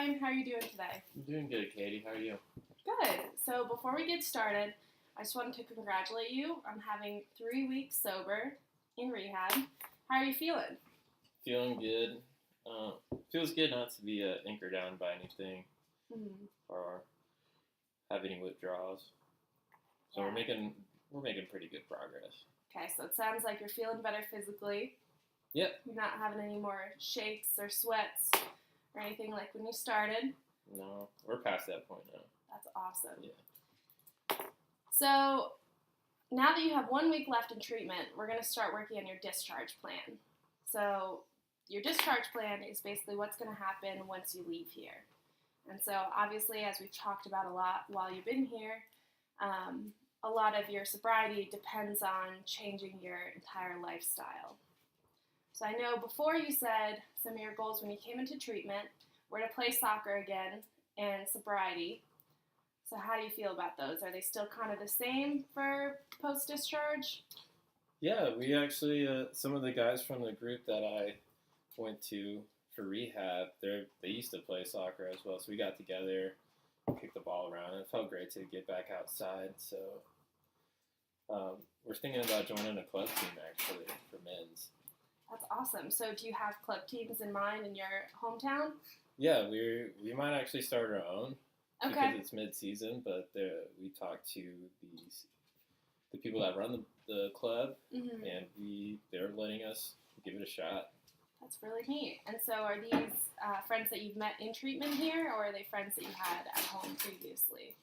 Ryan. How are you doing today? I'm doing good, Katie. How are you? Good. So before we get started, I just wanted to congratulate you on having 3 weeks sober in rehab. How are you feeling? Feeling good. Feels good not to be anchored down by anything Mm-hmm. or have any withdrawals. So Yeah. we're making pretty good progress. Okay, so it sounds like you're feeling better physically. Yep. You're not having any more shakes or sweats or anything like when you started. No, we're past that point now. That's awesome. Yeah. So now that you have 1 week left in treatment, we're going to start working on your discharge plan. So your discharge plan is basically what's going to happen once you leave here. And so obviously, as we've talked about a lot while you've been here, a lot of your sobriety depends on changing your entire lifestyle. So I know before you said some of your goals when you came into treatment were to play soccer again and sobriety. So how do you feel about those? Are they still kind of the same for post-discharge? Yeah, we actually some of the guys from the group that I went to for rehab, they used to play soccer as well. So we got together, kicked the ball around, and it felt great to get back outside. So we're thinking about joining a club team actually for men's. That's awesome. So do you have club teams in mind in your hometown? Yeah, we might actually start our own Okay. because it's mid-season, but we talked to the people that run the club, Mm-hmm. and they're letting us give it a shot. That's really neat. And so are these friends that you've met in treatment here, or are they friends that you had at home previously?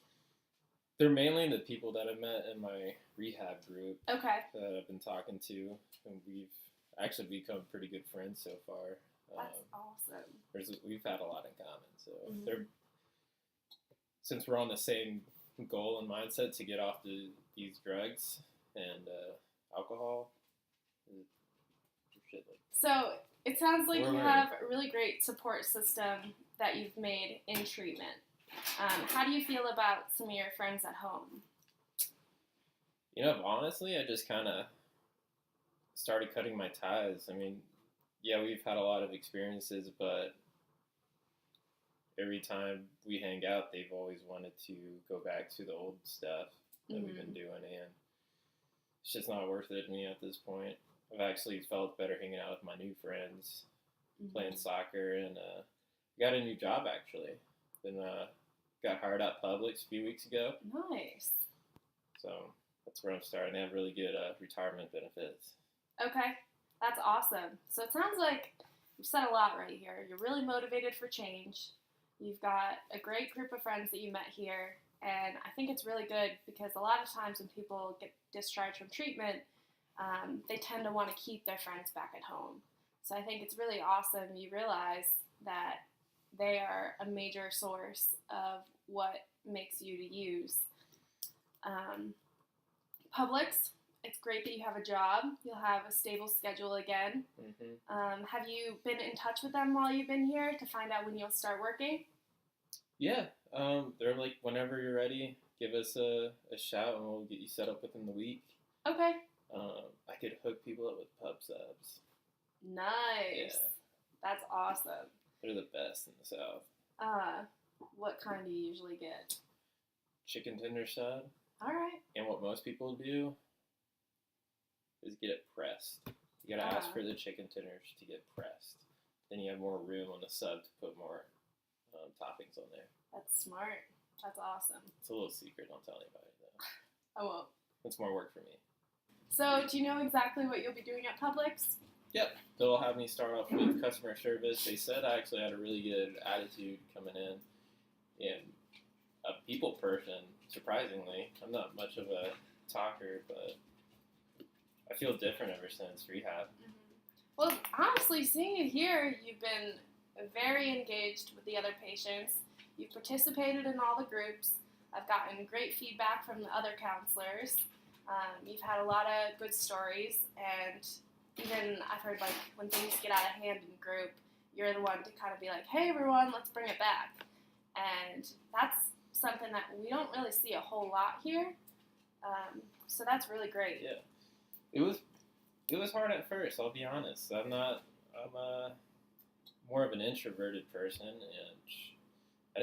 They're mainly the people that I met in my rehab group Okay. that I've been talking to, and we've actually become pretty good friends so far. That's awesome. We've had a lot in common, so Mm-hmm. since we're on the same goal and mindset to get off these drugs and alcohol, shit like. So it sounds like We're you learning. have a really great support system that you've made in treatment. How do you feel about some of your friends at home? You know, honestly, I just kind of started cutting my ties. I mean, yeah, we've had a lot of experiences, but every time we hang out, they've always wanted to go back to the old stuff that we've been doing, and it's just not worth it to me at this point. I've actually felt better hanging out with my new friends, playing soccer, and got a new job actually. Got hired at Publix a few weeks ago, Nice. so that's where I'm starting. They have really good retirement benefits. Okay, that's awesome. So it sounds like you've said a lot right here. You're really motivated for change. You've got a great group of friends that you met here, and I think it's really good because a lot of times when people get discharged from treatment, they tend to want to keep their friends back at home. So I think it's really awesome you realize that they are a major source of what makes you to use. Publix, it's great that you have a job. You'll have a stable schedule again. Mm-hmm. Have you been in touch with them while you've been here to find out when you'll start working? Yeah, they're like, whenever you're ready, give us a shout and we'll get you set up within the week. Okay. I could hook people up with pub subs. Nice. Yeah. That's awesome. They're the best in the South. What kind do you usually get? Chicken tender sub. All right. And what most people do is get it pressed. You gotta ask for the chicken tenders to get pressed. Then you have more room on the sub to put more toppings on there. That's smart. That's awesome. It's a little secret. Don't tell anybody though. I won't. It's more work for me. So, do you know exactly what you'll be doing at Publix? Yep. They'll have me start off with customer service. They said I actually had a really good attitude coming in. And a people person, surprisingly. I'm not much of a talker, but I feel different ever since rehab. Mm-hmm. Well, honestly, seeing you here, you've been very engaged with the other patients. You've participated in all the groups. I've gotten great feedback from the other counselors. You've had a lot of good stories, and even I've heard like when things get out of hand in group, you're the one to kind of be like, hey everyone, let's bring it back. And that's something that we don't really see a whole lot here. So that's really great. Yeah. It was hard at first, I'll be honest. I'm more of an introverted person, and I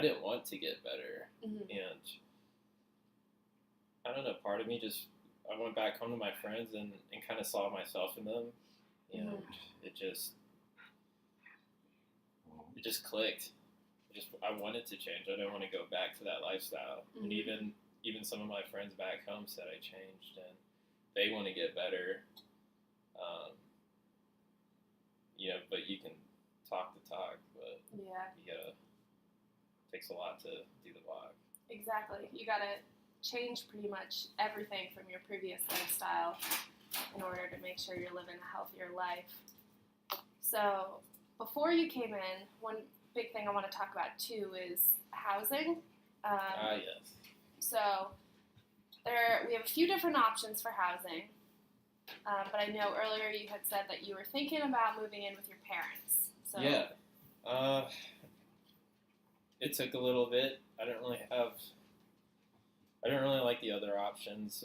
didn't want to get better, Mm-hmm. and I don't know. Part of me just I went back home to my friends and kind of saw myself in them, and Mhm. it just clicked. I wanted to change. I didn't want to go back to that lifestyle. And Mhm. even some of my friends back home said I changed, and they want to get better. Um, but you can talk the talk, but Yeah, you gotta takes a lot to do the walk. exactly. You gotta change pretty much everything from your previous lifestyle in order to make sure you're living a healthier life. So, before you came in, one big thing I want to talk about too is housing. Yes. So, we have a few different options for housing. But I know earlier you had said that you were thinking about moving in with your parents. So, Yeah. Uh, it took a little bit. I didn't really like the other options.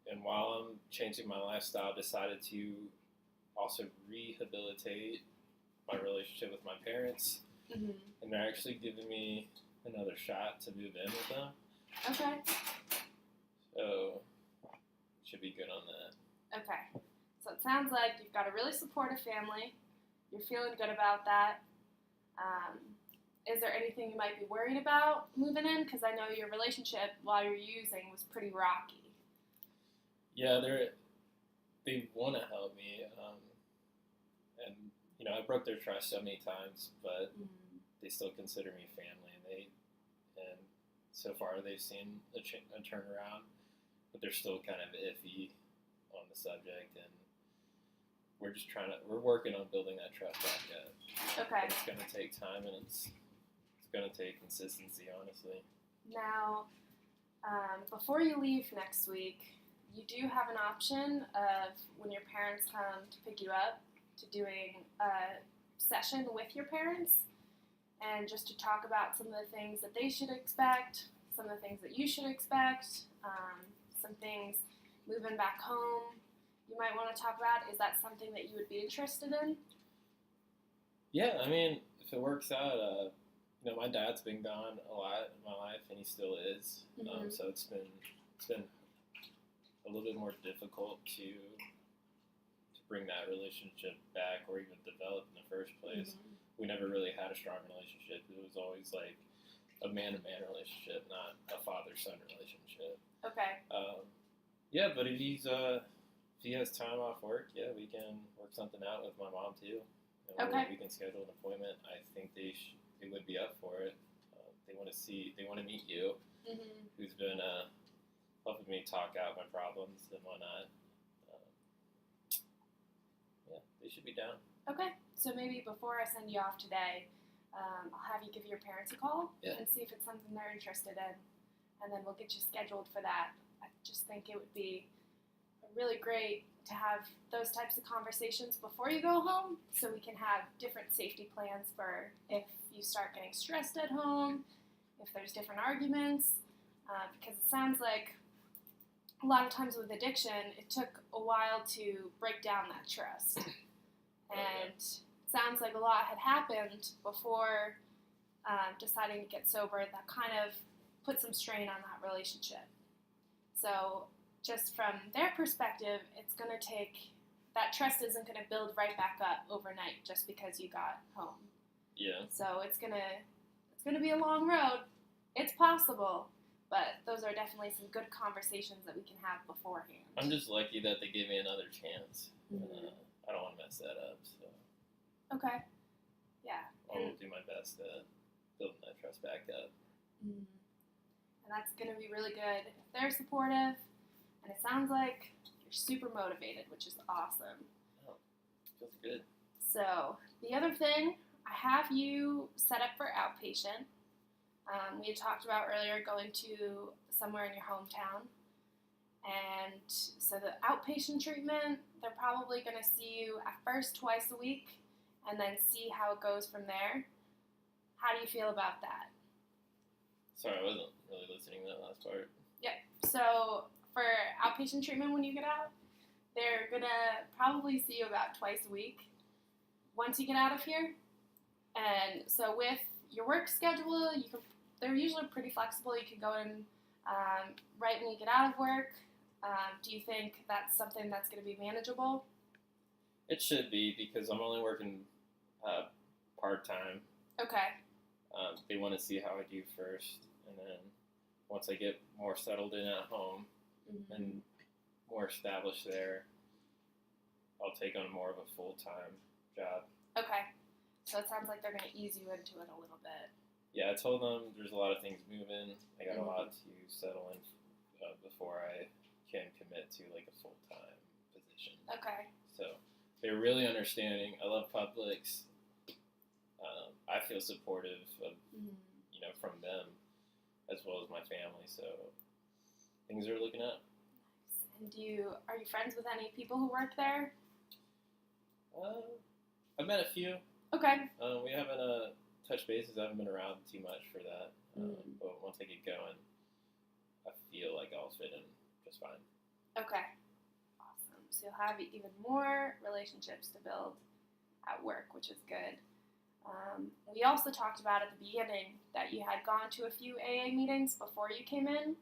And while I'm changing my lifestyle, I decided to also rehabilitate my relationship with my parents. Mm-hmm. And they're actually giving me another shot to move in with them. Okay. So, should be good on that. Okay. So it sounds like you've got a really supportive family. You're feeling good about that. Is there anything you might be worried about moving in? Because I know your relationship while you're using was pretty rocky. Yeah, they want to help me, and I broke their trust so many times, but Mm-hmm. they still consider me family, and so far they've seen a turnaround, but they're still kind of iffy on the subject, and we're working on building that trust back up. Okay. But it's going to take time, and it's going to take consistency, honestly. Now, before you leave next week, you do have an option of when your parents come to pick you up to doing a session with your parents and just to talk about some of the things that they should expect, some of the things that you should expect, some things moving back home you might want to talk about. Is that something that you would be interested in? Yeah, I mean, if it works out, my dad's been gone a lot in my life, and he still is. Mm-hmm. So it's been a little bit more difficult to bring that relationship back or even develop in the first place. Mm-hmm. We never really had a strong relationship. It was always like a man-to-man relationship, not a father-son relationship. Okay. Yeah, but if he has time off work, yeah, we can work something out with my mom too. Okay. We can schedule an appointment. I think they would be up for it. They want to meet you, Mm-hmm. who's been helping me talk out my problems and whatnot. Yeah, they should be down. Okay, so maybe before I send you off today, I'll have you give your parents a call and see if it's something they're interested in, and then we'll get you scheduled for that. I just think it would be really great to have those types of conversations before you go home so we can have different safety plans for if you start getting stressed at home, if there's different arguments, because it sounds like a lot of times with addiction, it took a while to break down that trust. And it sounds like a lot had happened before deciding to get sober that kind of put some strain on that relationship. So just from their perspective, it's going to take, that trust isn't going to build right back up overnight just because you got home. Yeah. So it's going to be a long road. It's possible, but those are definitely some good conversations that we can have beforehand. I'm just lucky that they gave me another chance. Mm-hmm. I don't want to mess that up, so. Okay. Yeah. I'll do my best to build that trust back up. Mm-hmm. And that's going to be really good if they're supportive. And it sounds like you're super motivated, which is awesome. Oh, feels good. So the other thing, I have you set up for outpatient. We had talked about earlier going to somewhere in your hometown. And so the outpatient treatment, they're probably going to see you at first twice a week and then see how it goes from there. How do you feel about that? Sorry, I wasn't really listening to that last part. Yep. So for outpatient treatment when you get out, they're going to probably see you about twice a week once you get out of here. And so with your work schedule, they're usually pretty flexible. You can go in right when you get out of work. Do you think that's something that's going to be manageable? It should be because I'm only working part time. Okay. They want to see how I do first, and then once I get more settled in at home and more established there, I'll take on more of a full-time job. Okay. So it sounds like they're going to ease you into it a little bit. Yeah, I told them there's a lot of things moving. I got a lot to settle in before I can commit to like a full-time position. Okay. So they're really understanding. I love Publix. I feel supportive of from them as well as my family. So things are looking up. And are you friends with any people who work there? I've met a few. Okay. We haven't touched bases. I haven't been around too much for that. But once I get going, I feel like I'll fit in just fine. Okay. Awesome. So you'll have even more relationships to build at work, which is good. We also talked about at the beginning that you had gone to a few AA meetings before you came in.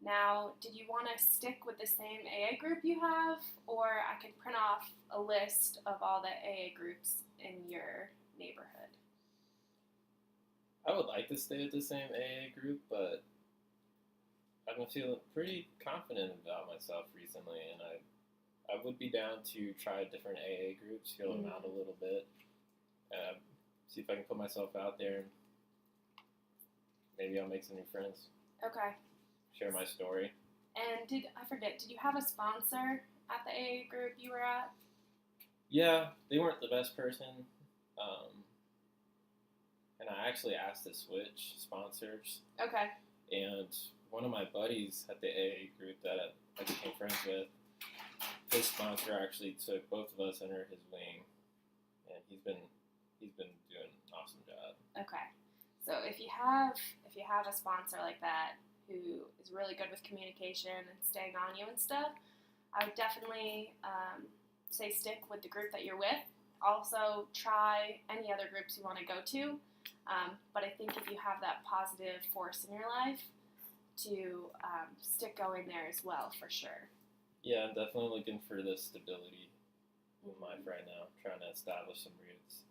Now, did you want to stick with the same AA group you have, or I could print off a list of all the AA groups in your neighborhood? I would like to stay with the same AA group, but I've been feeling pretty confident about myself recently, and I would be down to try different AA groups, feel them out a little bit, see if I can put myself out there, and maybe I'll make some new friends. Okay. Share my story. And did you have a sponsor at the AA group you were at? Yeah, they weren't the best person. And I actually asked to switch sponsors. Okay. And one of my buddies at the AA group that I became friends with, his sponsor actually took both of us under his wing, and he's been doing an awesome job. Okay. So if you have a sponsor like that who is really good with communication and staying on you and stuff, I would definitely say stick with the group that you're with. Also, try any other groups you want to go to. But I think if you have that positive force in your life, to stick going there as well, for sure. Yeah, I'm definitely looking for the stability in life right now, trying to establish some roots.